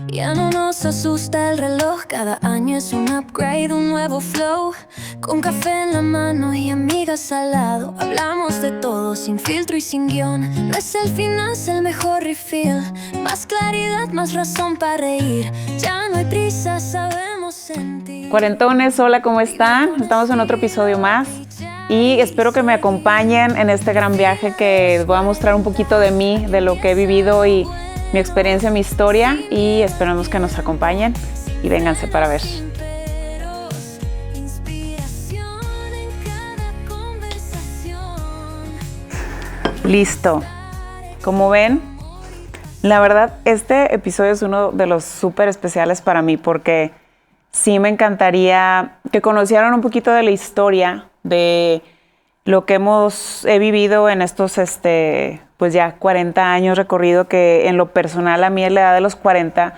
Ya no nos asusta el reloj, cada año es un upgrade, un nuevo flow. Con café en la mano y amigas al lado, hablamos de todo sin filtro y sin guión. No es el final, es el mejor refill. Más claridad, más razón para reír. Ya no hay prisa, sabemos sentir. Cuarentones, hola, ¿cómo están? Estamos en otro episodio más y espero que me acompañen en este gran viaje que les voy a mostrar un poquito de mí, de lo que he vivido y mi experiencia, mi historia, y esperamos que nos acompañen y vénganse para ver. Listo. Como ven, la verdad, este episodio es uno de los súper especiales para mí porque sí me encantaría que conocieran un poquito de la historia de lo que he vivido en estos, pues ya 40 años recorrido, que en lo personal a mí a la edad de los 40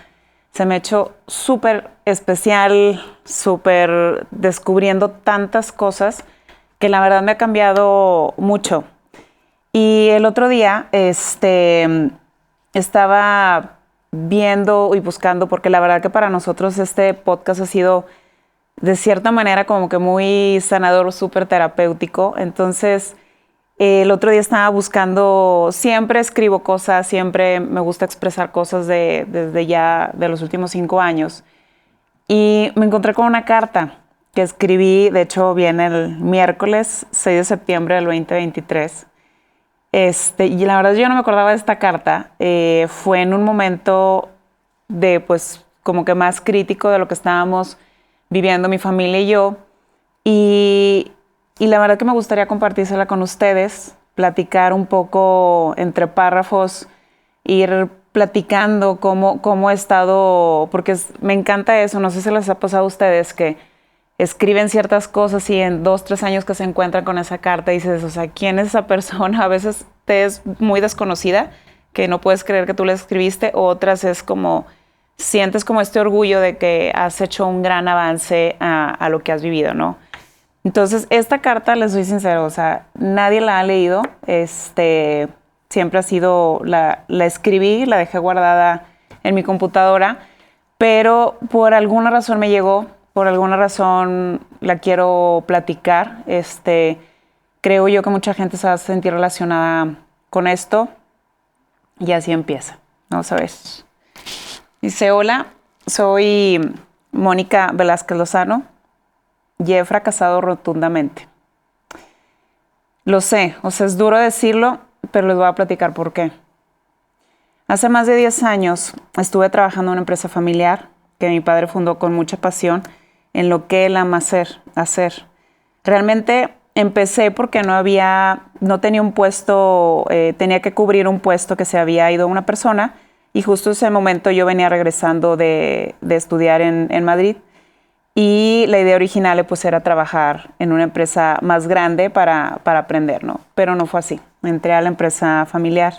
se me ha hecho súper especial, súper descubriendo tantas cosas que la verdad me ha cambiado mucho. Y el otro día estaba viendo y buscando, porque la verdad que para nosotros este podcast ha sido de cierta manera como que muy sanador, súper terapéutico. Entonces, el otro día estaba buscando, siempre escribo cosas, siempre me gusta expresar cosas desde ya de los últimos 5 años. Y me encontré con una carta que escribí, de hecho viene el miércoles 6 de septiembre del 2023. Y la verdad yo no me acordaba de esta carta. Fue en un momento de, pues, como que más crítico de lo que estábamos viviendo mi familia y yo. Y la verdad que me gustaría compartírsela con ustedes, platicar un poco entre párrafos, ir platicando cómo he estado, porque me encanta eso. No sé si les ha pasado a ustedes que escriben ciertas cosas y en 2, 3 años que se encuentran con esa carta dices, o sea, ¿quién es esa persona? A veces te es muy desconocida, que no puedes creer que tú la escribiste, o otras es como, sientes como este orgullo de que has hecho un gran avance a lo que has vivido, ¿no? Entonces, esta carta, les soy sincera, o sea, nadie la ha leído, siempre ha sido, la escribí, la dejé guardada en mi computadora, pero por alguna razón me llegó, por alguna razón la quiero platicar. Creo yo que mucha gente se va a sentir relacionada con esto. Y así empieza. Vamos a ver. Dice, hola, soy Mónica Velázquez Lozano y he fracasado rotundamente. Lo sé, o sea, es duro decirlo, pero les voy a platicar por qué. Hace más de 10 años estuve trabajando en una empresa familiar que mi padre fundó con mucha pasión, en lo que él ama hacer. Realmente empecé porque no tenía un puesto, tenía que cubrir un puesto que se había ido una persona, y justo ese momento yo venía regresando de estudiar en Madrid, y la idea original pues era trabajar en una empresa más grande para aprender, ¿no? Pero no fue así. Entré a la empresa familiar.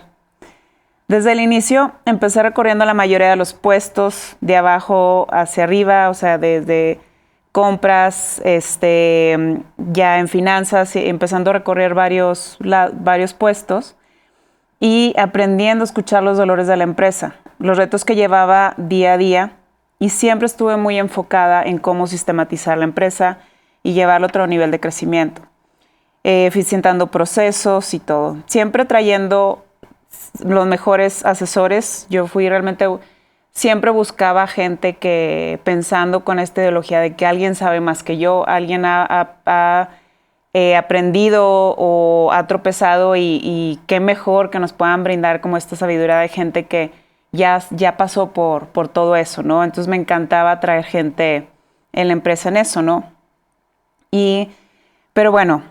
Desde el inicio empecé recorriendo la mayoría de los puestos de abajo hacia arriba, o sea, desde compras, ya en finanzas, empezando a recorrer varios puestos y aprendiendo a escuchar los dolores de la empresa, los retos que llevaba día a día, y siempre estuve muy enfocada en cómo sistematizar la empresa y llevarlo a otro nivel de crecimiento, eficientando procesos y todo, siempre trayendo los mejores asesores. Yo siempre buscaba gente que, pensando con esta ideología de que alguien sabe más que yo, alguien ha aprendido o ha tropezado, y qué mejor que nos puedan brindar como esta sabiduría de gente que ya pasó por todo eso, ¿no? Entonces me encantaba traer gente en la empresa en eso, ¿no? Pero bueno,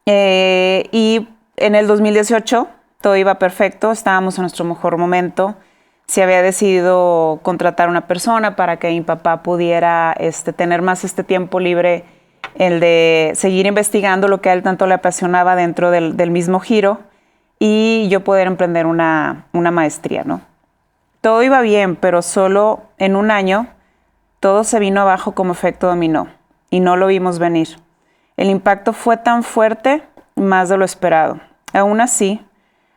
y en el 2018 todo iba perfecto, estábamos en nuestro mejor momento. Se había decidido contratar a una persona para que mi papá pudiera tener más tiempo libre, el de seguir investigando lo que a él tanto le apasionaba dentro del mismo giro, y yo poder emprender una maestría, ¿no? Todo iba bien, pero solo en un año todo se vino abajo como efecto dominó, y no lo vimos venir. El impacto fue tan fuerte, más de lo esperado. Aún así,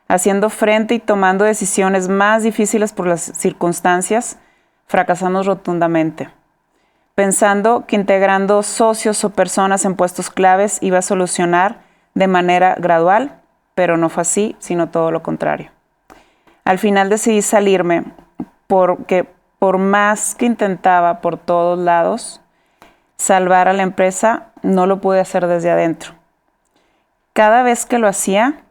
haciendo frente y tomando decisiones más difíciles por las circunstancias, fracasamos rotundamente, pensando que integrando socios o personas en puestos claves iba a solucionar de manera gradual, pero no fue así, sino todo lo contrario. Al final decidí salirme porque por más que intentaba por todos lados salvar a la empresa, no lo pude hacer desde adentro. Cada vez que lo hacía,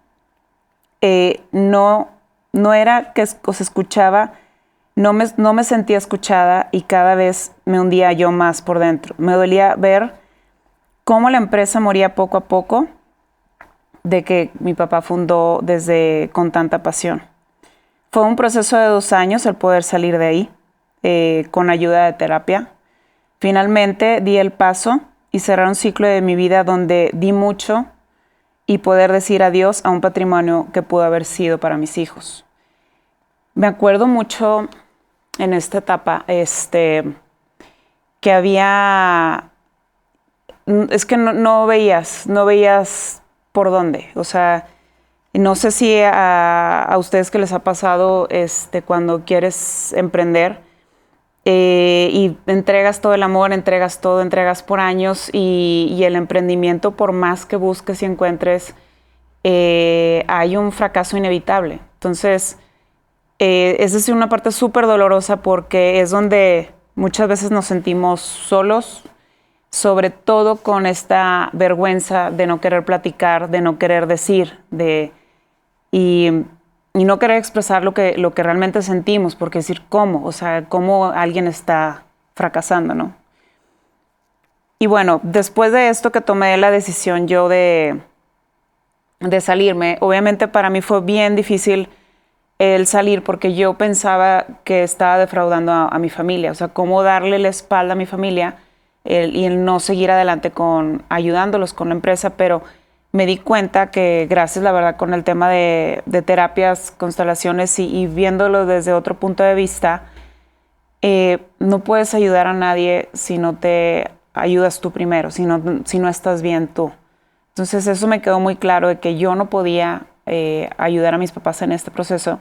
no era que os escuchaba, no me sentía escuchada y cada vez me hundía yo más por dentro. Me dolía ver cómo la empresa moría poco a poco de que mi papá fundó con tanta pasión. Fue un proceso de 2 años el poder salir de ahí, con ayuda de terapia. Finalmente di el paso y cerrar un ciclo de mi vida donde di mucho y poder decir adiós a un patrimonio que pudo haber sido para mis hijos. Me acuerdo mucho en esta etapa que había, es que no veías por dónde. O sea, no sé si a ustedes que les ha pasado cuando quieres emprender y entregas todo el amor, entregas todo, entregas por años y el emprendimiento, por más que busques y encuentres, hay un fracaso inevitable. Entonces, esa es una parte súper dolorosa porque es donde muchas veces nos sentimos solos, sobre todo con esta vergüenza de no querer platicar, de no querer decir, y no querer expresar lo que realmente sentimos, porque decir cómo, o sea, cómo alguien está fracasando, ¿no? Y bueno, después de esto que tomé la decisión yo de salirme, obviamente para mí fue bien difícil el salir porque yo pensaba que estaba defraudando a mi familia, o sea, cómo darle la espalda a mi familia y el no seguir adelante ayudándolos con la empresa, pero me di cuenta que gracias, la verdad, con el tema de terapias, constelaciones y viéndolo desde otro punto de vista, no puedes ayudar a nadie si no te ayudas tú primero, si no estás bien tú. Entonces eso me quedó muy claro de que yo no podía ayudar a mis papás en este proceso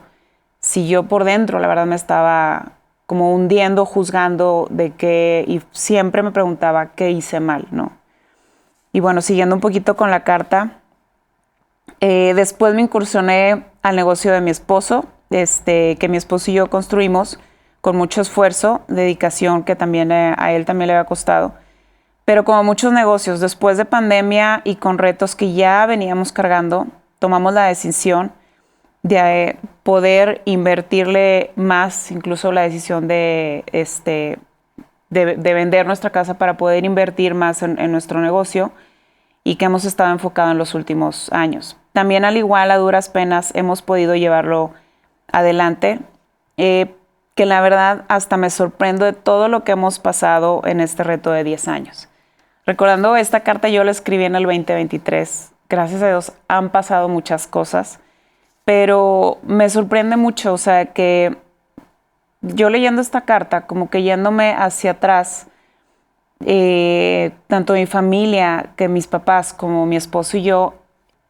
si yo por dentro, la verdad, me estaba como hundiendo, juzgando y siempre me preguntaba qué hice mal, ¿no? Y bueno, siguiendo un poquito con la carta, después me incursioné al negocio de mi esposo, que mi esposo y yo construimos con mucho esfuerzo, dedicación, que también a él también le había costado. Pero como muchos negocios, después de pandemia y con retos que ya veníamos cargando, tomamos la decisión de poder invertirle más, incluso la decisión de vender nuestra casa para poder invertir más en nuestro negocio y que hemos estado enfocados en los últimos años. También al igual, a duras penas, hemos podido llevarlo adelante, que la verdad hasta me sorprendo de todo lo que hemos pasado en este reto de 10 años. Recordando esta carta, yo la escribí en el 2023. Gracias a Dios han pasado muchas cosas, pero me sorprende mucho, o sea, que yo leyendo esta carta, como que yéndome hacia atrás, tanto mi familia, que mis papás, como mi esposo y yo,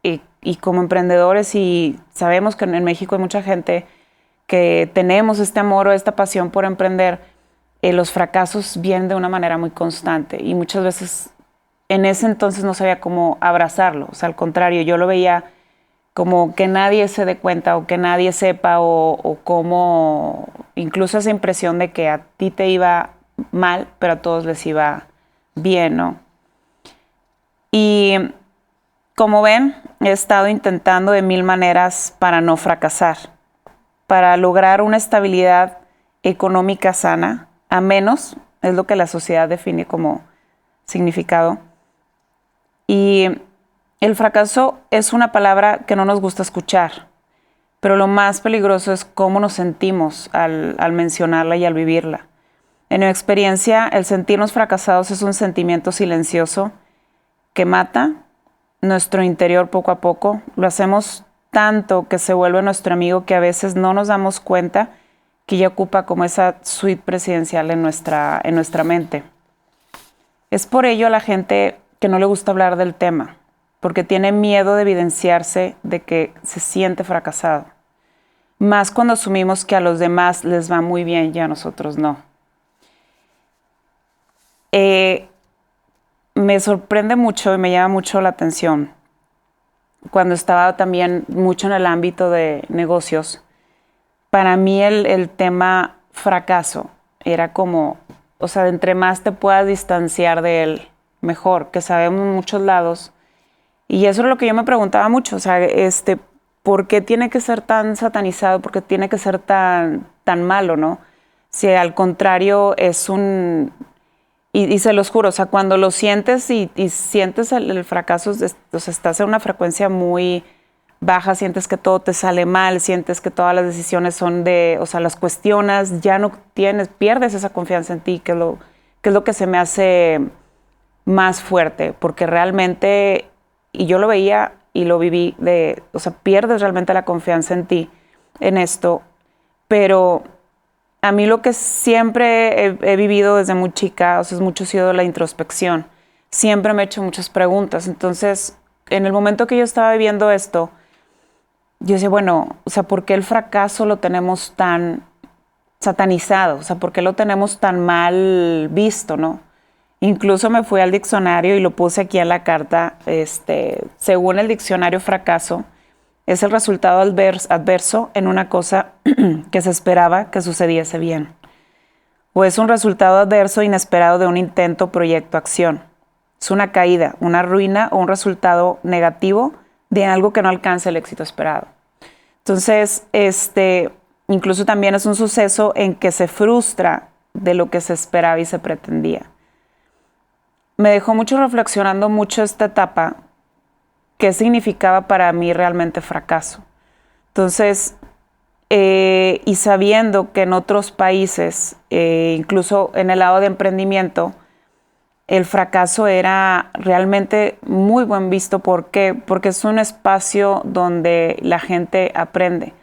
y como emprendedores, y sabemos que en México hay mucha gente que tenemos este amor o esta pasión por emprender, los fracasos vienen de una manera muy constante y muchas veces en ese entonces no sabía cómo abrazarlo, o sea, al contrario, yo lo veía como que nadie se dé cuenta o que nadie sepa o como incluso esa impresión de que a ti te iba mal, pero a todos les iba bien, ¿no? Y como ven, he estado intentando de 1000 maneras para no fracasar, para lograr una estabilidad económica sana, a menos, es lo que la sociedad define como significado. Y el fracaso es una palabra que no nos gusta escuchar, pero lo más peligroso es cómo nos sentimos al mencionarla y al vivirla. En mi experiencia, el sentirnos fracasados es un sentimiento silencioso que mata nuestro interior poco a poco. Lo hacemos tanto que se vuelve nuestro amigo que a veces no nos damos cuenta que ya ocupa como esa suite presidencial en nuestra mente. Es por ello a la gente que no le gusta hablar del tema, porque tiene miedo de evidenciarse de que se siente fracasado. Más cuando asumimos que a los demás les va muy bien y a nosotros no. me sorprende mucho y me llama mucho la atención cuando estaba también mucho en el ámbito de negocios. Para mí el tema fracaso era como, o sea, entre más te puedas distanciar de él, mejor, que sabemos en muchos lados. Y eso es lo que yo me preguntaba mucho, o sea, ¿por qué tiene que ser tan satanizado? ¿Por qué tiene que ser tan malo, no? Si al contrario es un... Y se los juro, o sea, cuando lo sientes y sientes el fracaso, o sea, estás en una frecuencia muy baja, sientes que todo te sale mal, sientes que todas las decisiones son o sea, las cuestionas, ya no pierdes esa confianza en ti, que es lo que se me hace más fuerte, porque realmente, y yo lo veía y lo viví, o sea, pierdes realmente la confianza en ti, en esto, pero a mí lo que siempre he vivido desde muy chica, o sea, es mucho sido la introspección. Siempre me he hecho muchas preguntas. Entonces, en el momento que yo estaba viviendo esto, yo decía, bueno, o sea, ¿por qué el fracaso lo tenemos tan satanizado? O sea, ¿por qué lo tenemos tan mal visto, no? Incluso me fui al diccionario y lo puse aquí en la carta. Según el diccionario, fracaso es el resultado adverso en una cosa que se esperaba que sucediese bien. O es un resultado adverso inesperado de un intento, proyecto, acción. Es una caída, una ruina o un resultado negativo de algo que no alcanza el éxito esperado. Entonces, incluso también es un suceso en que se frustra de lo que se esperaba y se pretendía. Me dejó mucho reflexionando mucho esta etapa. ¿Qué significaba para mí realmente fracaso? Entonces, y sabiendo que en otros países, incluso en el lado de emprendimiento, el fracaso era realmente muy buen visto. ¿Por qué? Porque es un espacio donde la gente aprende,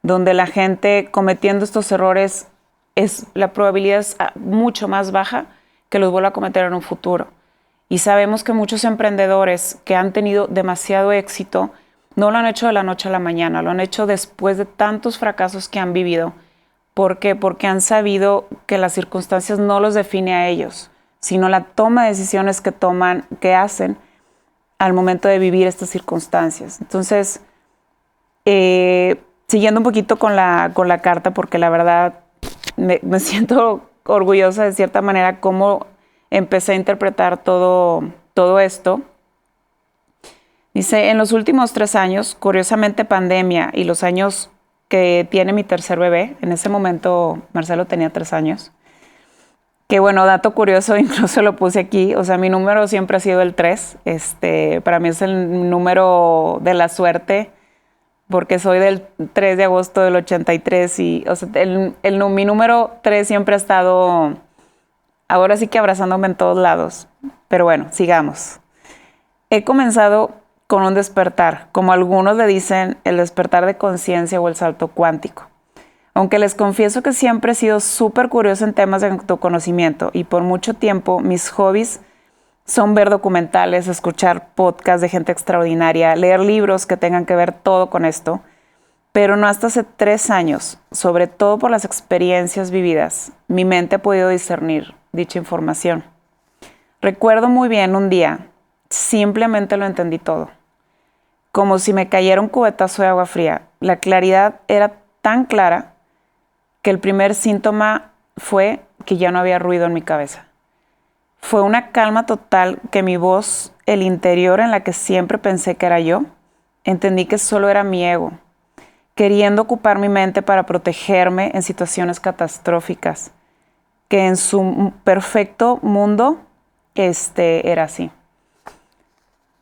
donde la gente cometiendo estos errores, la probabilidad es mucho más baja que los vuelva a cometer en un futuro. Y sabemos que muchos emprendedores que han tenido demasiado éxito no lo han hecho de la noche a la mañana, lo han hecho después de tantos fracasos que han vivido. ¿Por qué? Porque han sabido que las circunstancias no los define a ellos, sino la toma de decisiones que hacen al momento de vivir estas circunstancias. Entonces, siguiendo un poquito con la carta, porque la verdad me siento orgullosa de cierta manera cómo empecé a interpretar todo esto. Dice, en los últimos 3 años, curiosamente pandemia y los años que tiene mi tercer bebé, en ese momento Marcelo tenía 3 años, que bueno, dato curioso, incluso lo puse aquí, o sea, mi número siempre ha sido el 3, para mí es el número de la suerte, porque soy del 3 de agosto del 83 y, o sea, mi número 3 siempre ha estado... Ahora sí que abrazándome en todos lados. Pero bueno, sigamos. He comenzado con un despertar, como algunos le dicen, el despertar de conciencia o el salto cuántico. Aunque les confieso que siempre he sido súper curiosa en temas de autoconocimiento y por mucho tiempo mis hobbies son ver documentales, escuchar podcasts de gente extraordinaria, leer libros que tengan que ver todo con esto, pero no hasta hace 3 años, sobre todo por las experiencias vividas, mi mente ha podido discernir dicha información. Recuerdo muy bien un día, simplemente lo entendí todo, como si me cayera un cubetazo de agua fría. La claridad era tan clara que el primer síntoma fue que ya no había ruido en mi cabeza. Fue una calma total que mi voz, el interior en la que siempre pensé que era yo, entendí que solo era mi ego, queriendo ocupar mi mente para protegerme en situaciones catastróficas, que en su perfecto mundo era así.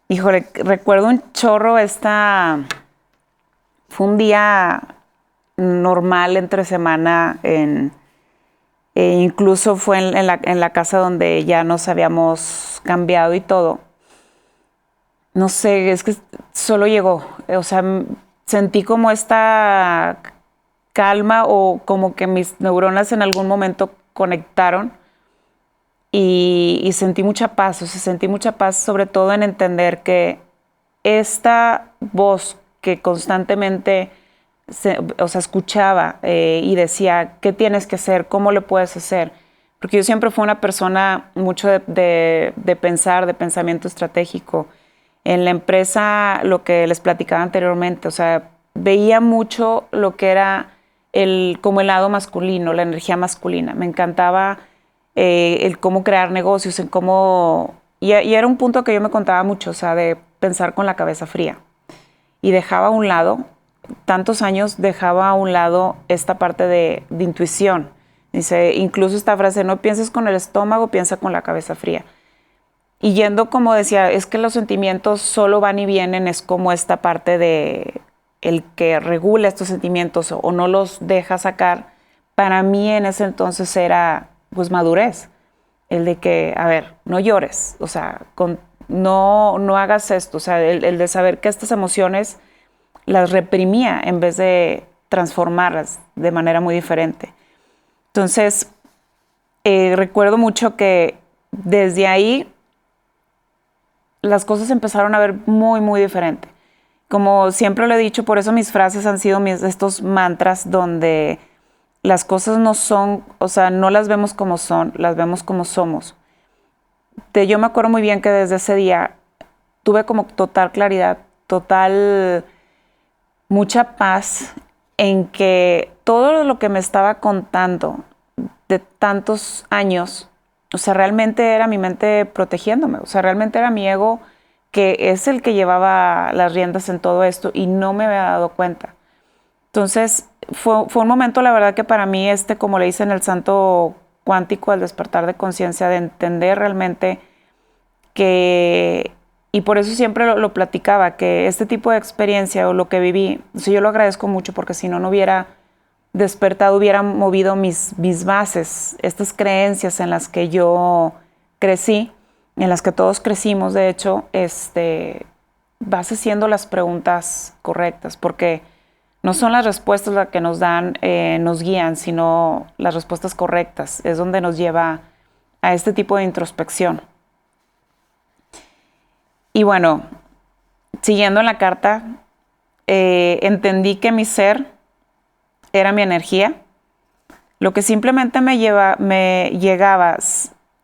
Híjole, recuerdo un chorro fue un día normal entre semana, incluso fue en la casa donde ya nos habíamos cambiado y todo. No sé, es que solo llegó, o sea, sentí como esta calma o como que mis neuronas en algún momento conectaron y sentí mucha paz, o sea, sentí mucha paz sobre todo en entender que esta voz que constantemente escuchaba y decía, ¿qué tienes que hacer? ¿Cómo le puedes hacer? porque yo siempre fui una persona mucho de pensar, de pensamiento estratégico. En la empresa, lo que les platicaba anteriormente, o sea, veía mucho lo que era como el lado masculino, la energía masculina. Me encantaba el cómo crear negocios, en cómo... Y era un punto que yo me contaba mucho, o sea, de pensar con la cabeza fría. Y dejaba a un lado, tantos años dejaba a un lado esta parte de intuición. Dice, incluso esta frase, no pienses con el estómago, piensa con la cabeza fría. Y yendo como decía, es que los sentimientos solo van y vienen, es como esta parte de el que regula estos sentimientos o no los deja sacar. Para mí en ese entonces era pues madurez. El de que, a ver, no llores, o sea, no hagas esto, o sea, el de saber que estas emociones las reprimía en vez de transformarlas de manera muy diferente. Entonces, recuerdo mucho que desde ahí las cosas empezaron a ver muy, muy diferente. Como siempre lo he dicho, por eso mis frases han sido estos mantras donde las cosas no son, o sea, no las vemos como son, las vemos como somos. Yo me acuerdo muy bien que desde ese día tuve como total claridad, total mucha paz en que todo lo que me estaba contando de tantos años, o sea, realmente era mi mente protegiéndome, o sea, realmente era mi ego que es el que llevaba las riendas en todo esto y no me había dado cuenta. Entonces, fue un momento, la verdad, que para mí, como le dicen el santo cuántico, el despertar de conciencia, de entender realmente que, y por eso siempre lo platicaba, que este tipo de experiencia o lo que viví, o sea, yo lo agradezco mucho porque si no, no hubiera despertado, hubiera movido mis bases, estas creencias en las que yo crecí, en las que todos crecimos, de hecho, vas haciendo las preguntas correctas, porque no son las respuestas las que nos dan, nos guían, sino las respuestas correctas. Es donde nos lleva a este tipo de introspección. Y bueno, siguiendo en la carta, entendí que mi ser era mi energía, lo que simplemente me llegaba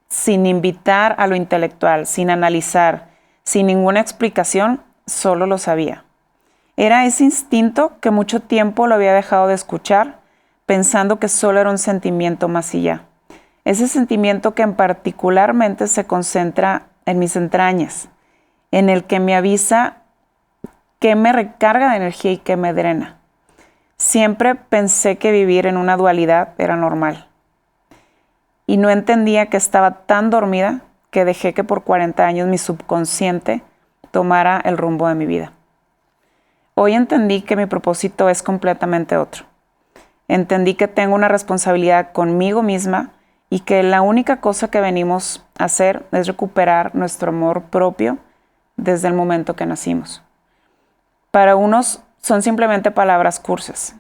sin invitar a lo intelectual, sin analizar, sin ninguna explicación, solo lo sabía. Era ese instinto que mucho tiempo lo había dejado de escuchar, pensando que solo era un sentimiento más y ya. Ese sentimiento que en particularmente se concentra en mis entrañas, en el que me avisa que me recarga de energía y que me drena. Siempre pensé que vivir en una dualidad era normal. Y no entendía que estaba tan dormida que dejé que por 40 años mi subconsciente tomara el rumbo de mi vida. Hoy entendí que mi propósito es completamente otro. Entendí que tengo una responsabilidad conmigo misma y que la única cosa que venimos a hacer es recuperar nuestro amor propio desde el momento que nacimos. Para unos son simplemente palabras cursis,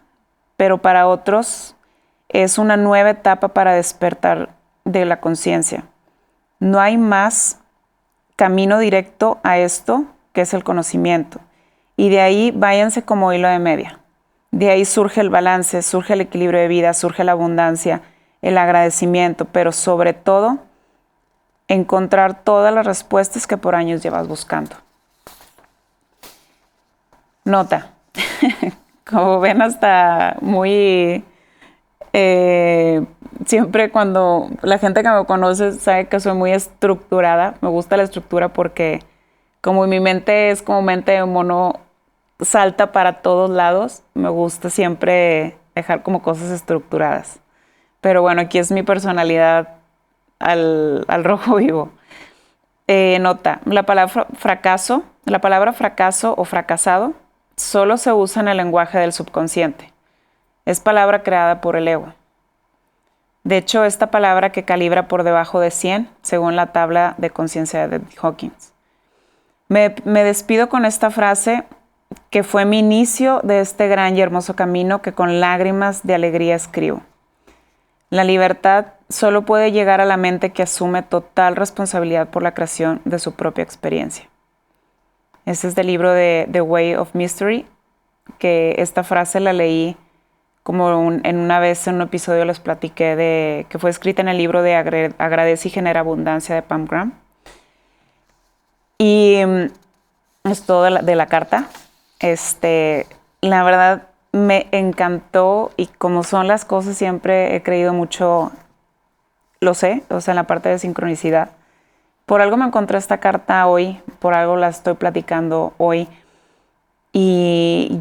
pero para otros es una nueva etapa para despertar de la conciencia. No hay más camino directo a esto que es el conocimiento. Y de ahí váyanse como hilo de media. De ahí surge el balance, surge el equilibrio de vida, surge la abundancia, el agradecimiento, pero sobre todo, encontrar todas las respuestas que por años llevas buscando. Nota, como ven, hasta muy... siempre cuando la gente que me conoce sabe que soy muy estructurada. Me gusta la estructura porque como mi mente es como mente de mono, salta para todos lados, me gusta siempre dejar como cosas estructuradas. Pero bueno, aquí es mi personalidad al rojo vivo. Nota, la palabra fracaso o fracasado solo se usa en el lenguaje del subconsciente. Es palabra creada por el ego. De hecho, esta palabra que calibra por debajo de 100, según la tabla de conciencia de Hawkins. Me despido con esta frase que fue mi inicio de este gran y hermoso camino que con lágrimas de alegría escribo. La libertad solo puede llegar a la mente que asume total responsabilidad por la creación de su propia experiencia. Este es del libro de The Way of Mystery, que esta frase la leí en una vez en un episodio les platiqué de que fue escrita en el libro de Agradece y Genera Abundancia de Pam Graham. Y es todo de la carta. La verdad me encantó y como son las cosas siempre he creído mucho, lo sé, o sea, en la parte de sincronicidad. Por algo me encontré esta carta hoy, por algo la estoy platicando hoy. Y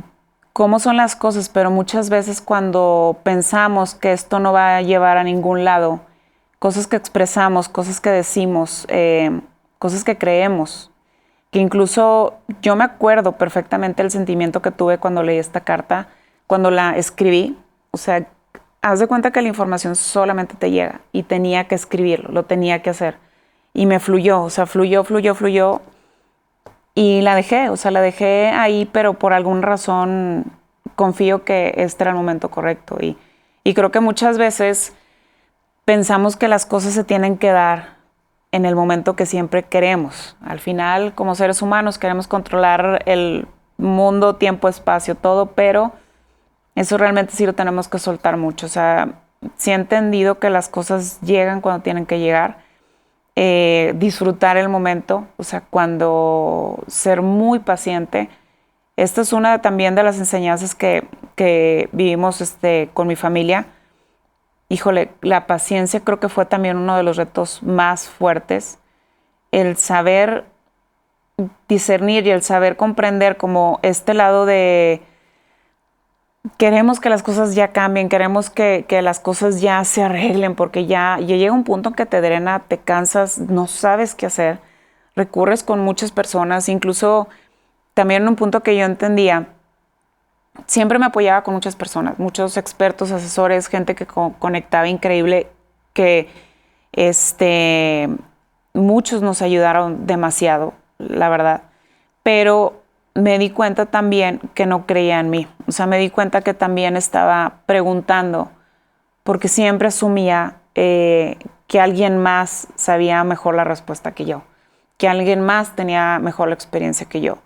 cómo son las cosas, pero muchas veces cuando pensamos que esto no va a llevar a ningún lado, cosas que expresamos, cosas que decimos, cosas que creemos, que incluso yo me acuerdo perfectamente el sentimiento que tuve cuando leí esta carta, cuando la escribí. O sea, haz de cuenta que la información solamente te llega y tenía que escribirlo, lo tenía que hacer. Y me fluyó, o sea, fluyó. Y la dejé, o sea, la dejé ahí, pero por alguna razón confío que este era el momento correcto. Y creo que muchas veces pensamos que las cosas se tienen que dar en el momento que siempre queremos. Al final, como seres humanos, queremos controlar el mundo, tiempo, espacio, todo, pero eso realmente sí lo tenemos que soltar mucho. O sea, sí he entendido que las cosas llegan cuando tienen que llegar. Disfrutar el momento, o sea, cuando ser muy paciente. Esta es una también de las enseñanzas que vivimos con mi familia. Híjole, la paciencia creo que fue también uno de los retos más fuertes. El saber discernir y el saber comprender como este lado de queremos que las cosas ya cambien, queremos que las cosas ya se arreglen, porque ya llega un punto en que te drena, te cansas, no sabes qué hacer, recurres con muchas personas, incluso también en un punto que yo entendía, siempre me apoyaba con muchas personas, muchos expertos, asesores, gente que conectaba increíble, que muchos nos ayudaron demasiado, la verdad, pero me di cuenta también que no creía en mí. O sea, me di cuenta que también estaba preguntando, porque siempre asumía que alguien más sabía mejor la respuesta que yo, que alguien más tenía mejor la experiencia que yo.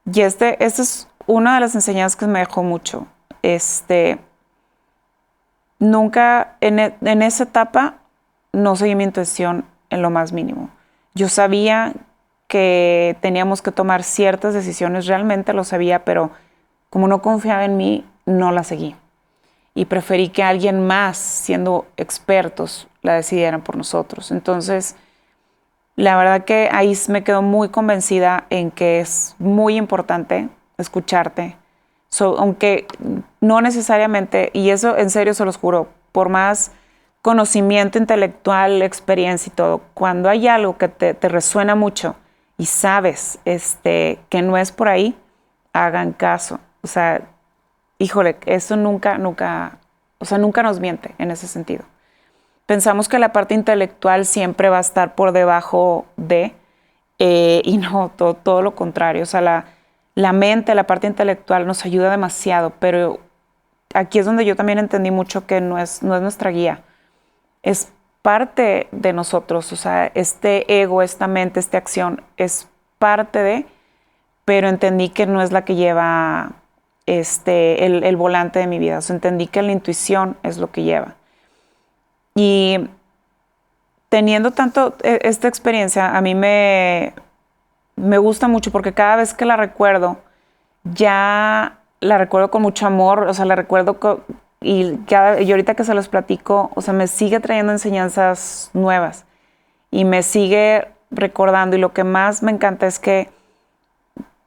Y esta es una de las enseñanzas que me dejó mucho. Nunca, en esa etapa, no seguí mi intuición en lo más mínimo. Yo sabía que teníamos que tomar ciertas decisiones, realmente lo sabía, pero como no confiaba en mí, no la seguí. Y preferí que alguien más, siendo expertos, la decidieran por nosotros. Entonces, la verdad que ahí me quedo muy convencida en que es muy importante escucharte, aunque no necesariamente, y eso en serio se los juro, por más conocimiento intelectual, experiencia y todo, cuando hay algo que te resuena mucho, y sabes que no es por ahí, hagan caso. O sea, híjole, eso nunca nos miente en ese sentido. Pensamos que la parte intelectual siempre va a estar por debajo de, y no, todo lo contrario. O sea, la mente, la parte intelectual nos ayuda demasiado, pero aquí es donde yo también entendí mucho que no es nuestra guía. Es parte de nosotros, o sea, este ego, esta mente, esta acción es parte de, pero entendí que no es la que lleva el volante de mi vida. O sea, entendí que la intuición es lo que lleva. Y teniendo tanto esta experiencia, a mí me gusta mucho porque cada vez que la recuerdo, ya la recuerdo con mucho amor, o sea, la recuerdo y ahorita que se los platico, o sea, me sigue trayendo enseñanzas nuevas y me sigue recordando. Y lo que más me encanta es que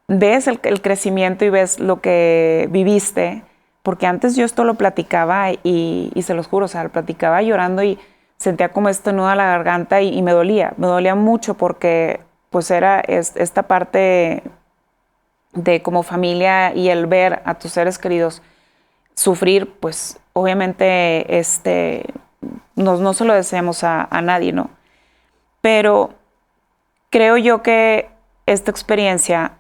ves el crecimiento y ves lo que viviste, porque antes yo esto lo platicaba y se los juro, o sea, lo platicaba llorando y sentía como este nudo a la garganta y me dolía mucho porque pues era esta parte de como familia y el ver a tus seres queridos sufrir, pues obviamente no se lo deseamos a nadie, ¿no? Pero creo yo que esta experiencia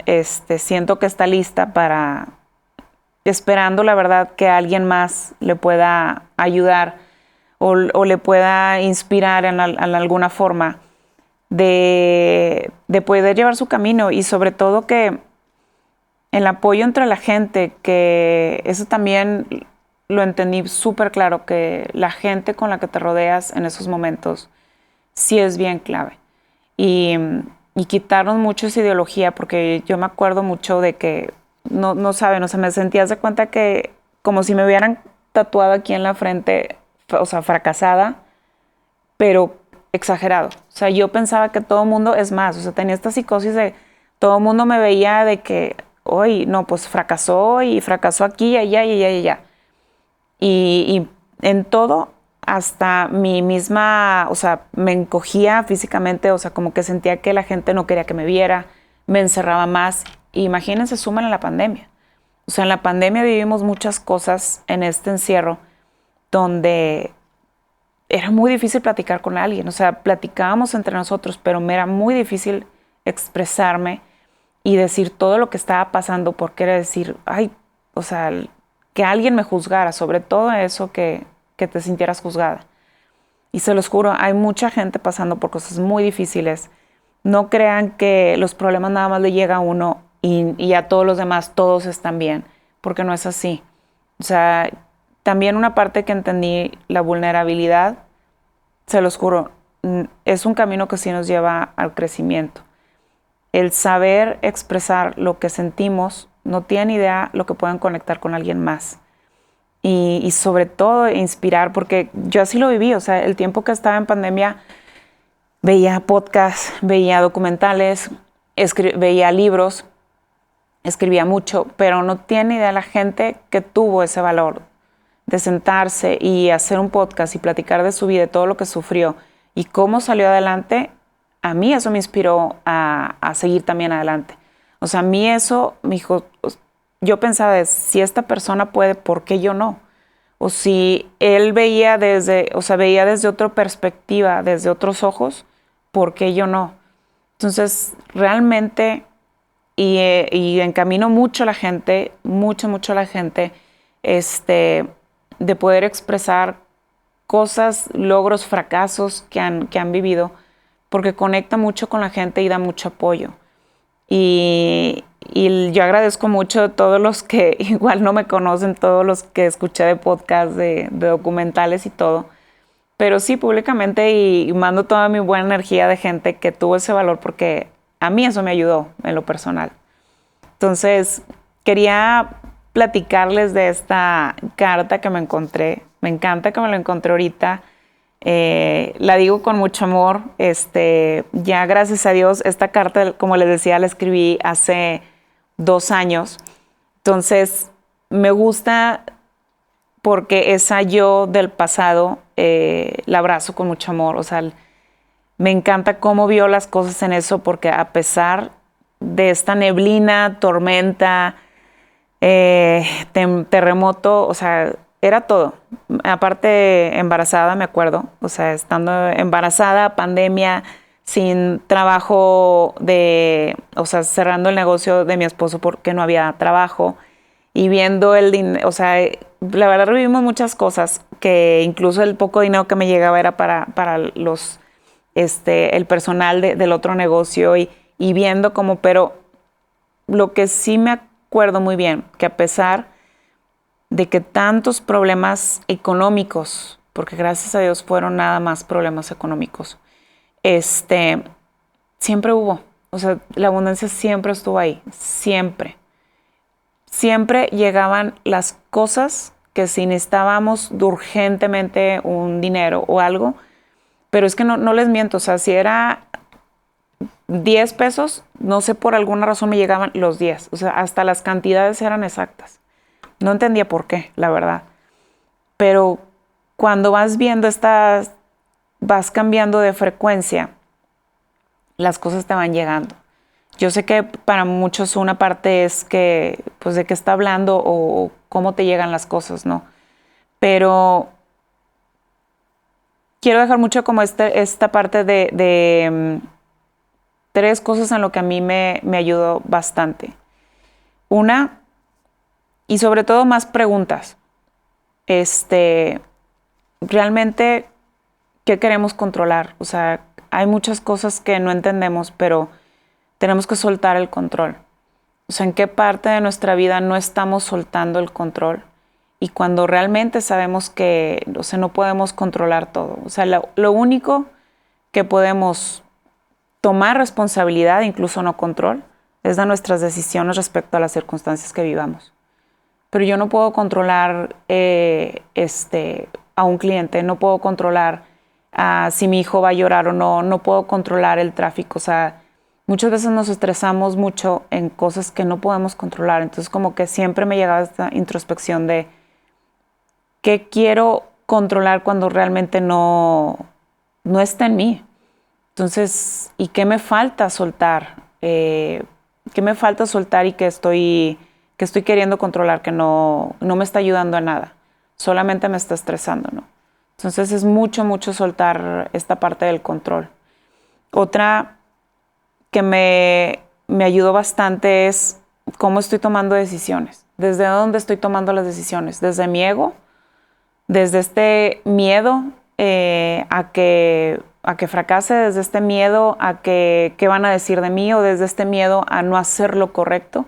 siento que está lista para, esperando la verdad que alguien más le pueda ayudar o le pueda inspirar en alguna forma de poder llevar su camino, y sobre todo que el apoyo entre la gente, que eso también lo entendí súper claro, que la gente con la que te rodeas en esos momentos sí es bien clave. Y, y quitarnos mucho esa ideología, porque yo me acuerdo mucho de que, no saben, o sea, me sentía de cuenta que como si me hubieran tatuado aquí en la frente, o sea, fracasada, pero exagerado. O sea, yo pensaba que todo el mundo, es más, o sea, tenía esta psicosis de todo el mundo me veía de que, hoy, no, pues fracasó y fracasó aquí, allá y allá y allá. Y en todo, hasta mi misma, o sea, me encogía físicamente, o sea, como que sentía que la gente no quería que me viera, me encerraba más. Y imagínense, suman a la pandemia. O sea, en la pandemia vivimos muchas cosas en este encierro donde era muy difícil platicar con alguien. O sea, platicábamos entre nosotros, pero me era muy difícil expresarme y decir todo lo que estaba pasando, porque era decir, ay, o sea, que alguien me juzgara, sobre todo eso, que te sintieras juzgada. Y se los juro, hay mucha gente pasando por cosas muy difíciles. No crean que los problemas nada más le llega a uno y a todos los demás todos están bien, porque no es así. O sea, también una parte que entendí, la vulnerabilidad, se los juro, es un camino que sí nos lleva al crecimiento. El saber expresar lo que sentimos, no tienen idea lo que pueden conectar con alguien más. Y sobre todo inspirar, porque yo así lo viví, o sea, el tiempo que estaba en pandemia, veía podcasts, veía documentales, veía libros, escribía mucho, pero no tiene idea la gente que tuvo ese valor de sentarse y hacer un podcast y platicar de su vida, de todo lo que sufrió y cómo salió adelante. A mí eso me inspiró a seguir también adelante. O sea, a mí eso me dijo, yo pensaba, si esta persona puede, ¿por qué yo no? O si él veía desde otra perspectiva, desde otros ojos, ¿por qué yo no? Entonces, realmente, y encamino mucho a la gente, mucho a la gente, de poder expresar cosas, logros, fracasos que han vivido, porque conecta mucho con la gente y da mucho apoyo. Y yo agradezco mucho a todos los que igual no me conocen, todos los que escuché de podcast, de documentales y todo. Pero sí, públicamente y mando toda mi buena energía de gente que tuvo ese valor, porque a mí eso me ayudó en lo personal. Entonces, quería platicarles de esta carta que me encontré. Me encanta que me la encontré ahorita. La digo con mucho amor. Ya gracias a Dios, esta carta, como les decía, la escribí hace 2 años. Entonces, me gusta porque esa yo del pasado la abrazo con mucho amor. O sea, me encanta cómo vio las cosas en eso, porque a pesar de esta neblina, tormenta, terremoto, o sea, era todo. Aparte, embarazada, me acuerdo, o sea, estando embarazada, pandemia, sin trabajo, o sea, cerrando el negocio de mi esposo porque no había trabajo y viendo el dinero, o sea, la verdad revivimos muchas cosas, que incluso el poco dinero que me llegaba era para el personal del otro negocio y viendo como, pero lo que sí me acuerdo muy bien, que a pesar de que tantos problemas económicos, porque gracias a Dios fueron nada más problemas económicos, siempre hubo, o sea, la abundancia siempre estuvo ahí, siempre. Siempre llegaban las cosas que si necesitábamos urgentemente un dinero o algo, pero es que no les miento, o sea, si era 10 pesos, no sé, por alguna razón me llegaban los 10, o sea, hasta las cantidades eran exactas. No entendía por qué, la verdad. Pero cuando vas viendo vas cambiando de frecuencia, las cosas te van llegando. Yo sé que para muchos una parte es que, pues, de qué está hablando o cómo te llegan las cosas, ¿no? Pero quiero dejar mucho como esta parte de 3 cosas en lo que a mí me ayudó bastante. Una, y sobre todo más preguntas. Realmente, ¿qué queremos controlar? O sea, hay muchas cosas que no entendemos, pero tenemos que soltar el control. O sea, ¿en qué parte de nuestra vida no estamos soltando el control? y cuando realmente sabemos que, o sea, no podemos controlar todo. O sea, lo único que podemos tomar responsabilidad, incluso no control, es de nuestras decisiones respecto a las circunstancias que vivamos. Pero yo no puedo controlar a un cliente, no puedo controlar si mi hijo va a llorar o no, no puedo controlar el tráfico. O sea, muchas veces nos estresamos mucho en cosas que no podemos controlar. Entonces, como que siempre me llegaba esta introspección de qué quiero controlar cuando realmente no está en mí. Entonces, ¿y qué me falta soltar? ¿Qué me falta soltar y que estoy queriendo controlar, que no me está ayudando a nada? Solamente me está estresando, ¿no? Entonces es mucho, mucho soltar esta parte del control. Otra que me ayudó bastante es cómo estoy tomando decisiones. ¿Desde dónde estoy tomando las decisiones? ¿Desde mi ego? ¿Desde este miedo a que fracase? ¿Desde este miedo a qué van a decir de mí? ¿O desde este miedo a no hacer lo correcto?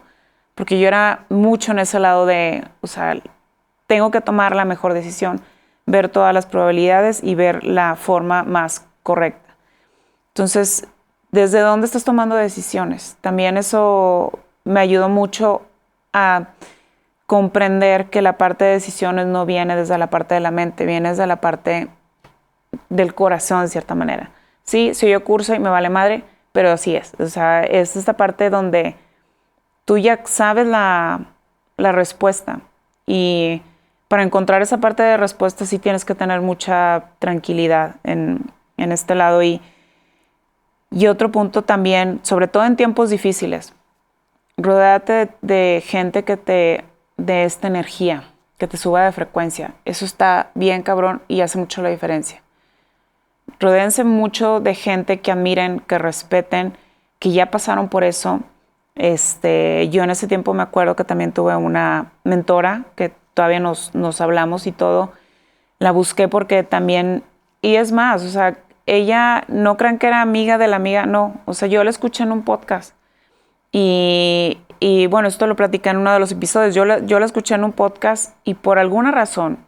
Porque yo era mucho en ese lado de, o sea, tengo que tomar la mejor decisión, ver todas las probabilidades y ver la forma más correcta. Entonces, ¿desde dónde estás tomando decisiones? También eso me ayudó mucho a comprender que la parte de decisiones no viene desde la parte de la mente, viene desde la parte del corazón, de cierta manera. Sí, soy yo curso y me vale madre, pero así es. O sea, es esta parte donde tú ya sabes la respuesta, y para encontrar esa parte de respuesta sí tienes que tener mucha tranquilidad en este lado. Y otro punto también, sobre todo en tiempos difíciles, rodéate de gente que te dé esta energía, que te suba de frecuencia. Eso está bien cabrón y hace mucho la diferencia. Rodéense mucho de gente que admiren, que respeten, que ya pasaron por eso. Yo en ese tiempo me acuerdo que también tuve una mentora que todavía nos hablamos y todo. La busqué porque también, y es más, o sea, ella, no crean que era amiga de la amiga, no. O sea, yo la escuché en un podcast. Y bueno, esto lo platicé en uno de los episodios. Yo la escuché en un podcast y por alguna razón,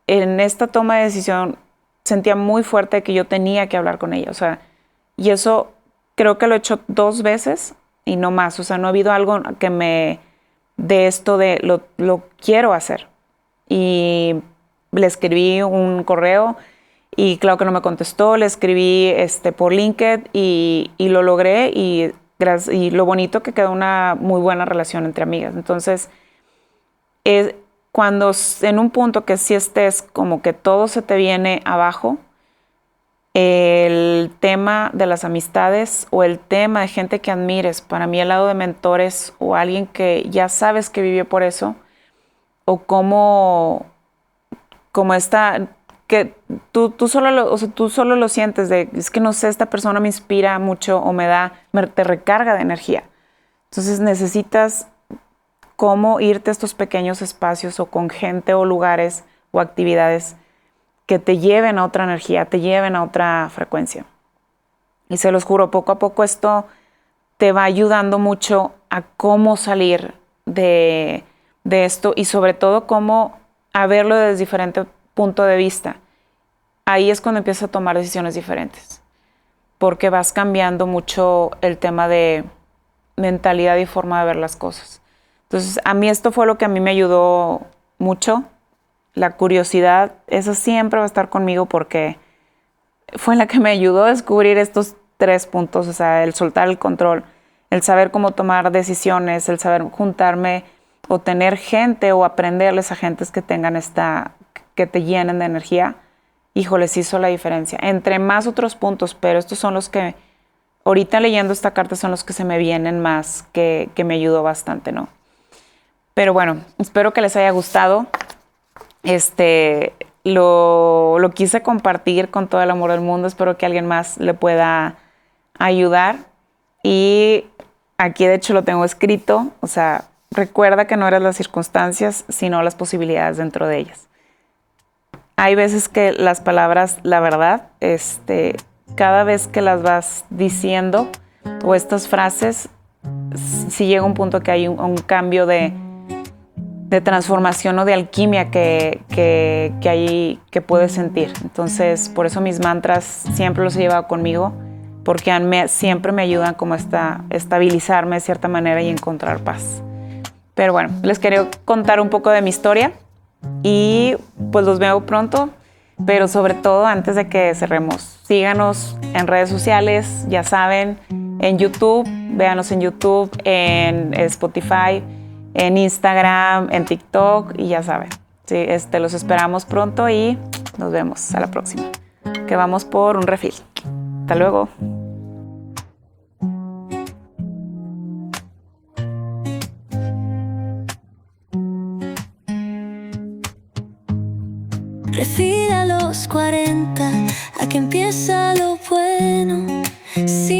en esta toma de decisión, sentía muy fuerte que yo tenía que hablar con ella. O sea, y eso creo que lo he hecho 2 veces y no más. O sea, no ha habido algo que me dé esto de lo quiero hacer. Y le escribí un correo y claro que no me contestó. Le escribí por LinkedIn y lo logré, y lo bonito que quedó una muy buena relación entre amigas. Entonces, cuando en un punto que sí estés como que todo se te viene abajo, el tema de las amistades o el tema de gente que admires, para mí el lado de mentores o alguien que ya sabes que vivió por eso, o como esta, que tú solo lo sientes de, es que no sé, esta persona me inspira mucho o te recarga de energía. Entonces necesitas cómo irte a estos pequeños espacios o con gente o lugares o actividades que te lleven a otra energía, te lleven a otra frecuencia. Y se los juro, poco a poco esto te va ayudando mucho a cómo salir de esto, y sobre todo cómo a verlo desde diferente punto de vista. Ahí es cuando empiezas a tomar decisiones diferentes, porque vas cambiando mucho el tema de mentalidad y forma de ver las cosas. Entonces, a mí esto fue lo que a mí me ayudó mucho. La curiosidad, esa siempre va a estar conmigo porque fue la que me ayudó a descubrir estos 3 puntos. O sea, el soltar el control, el saber cómo tomar decisiones, el saber juntarme o tener gente o aprenderles a gentes que tengan que te llenen de energía. Híjoles, hizo la diferencia. Entre más otros puntos, pero estos son los que, ahorita leyendo esta carta, son los que se me vienen más, que me ayudó bastante, ¿no? Pero bueno, espero que les haya gustado. Lo quise compartir con todo el amor del mundo. Espero que alguien más le pueda ayudar. Y aquí de hecho lo tengo escrito. O sea, recuerda que no eres las circunstancias, sino las posibilidades dentro de ellas. Hay veces que las palabras, la verdad, cada vez que las vas diciendo, o estas frases, si llega un punto que hay un cambio de transformación o de alquimia que puedes sentir. Entonces, por eso mis mantras siempre los he llevado conmigo, porque siempre me ayudan como a estabilizarme de cierta manera y encontrar paz. Pero bueno, les quería contar un poco de mi historia y pues los veo pronto, pero sobre todo antes de que cerremos, síganos en redes sociales, ya saben, en YouTube, véanos en YouTube, en Spotify, en Instagram, en TikTok y ya saben. Sí, los esperamos pronto y nos vemos a la próxima. Que vamos por un refill. Hasta luego. Refill a los 40, a que empieza lo bueno. Sí.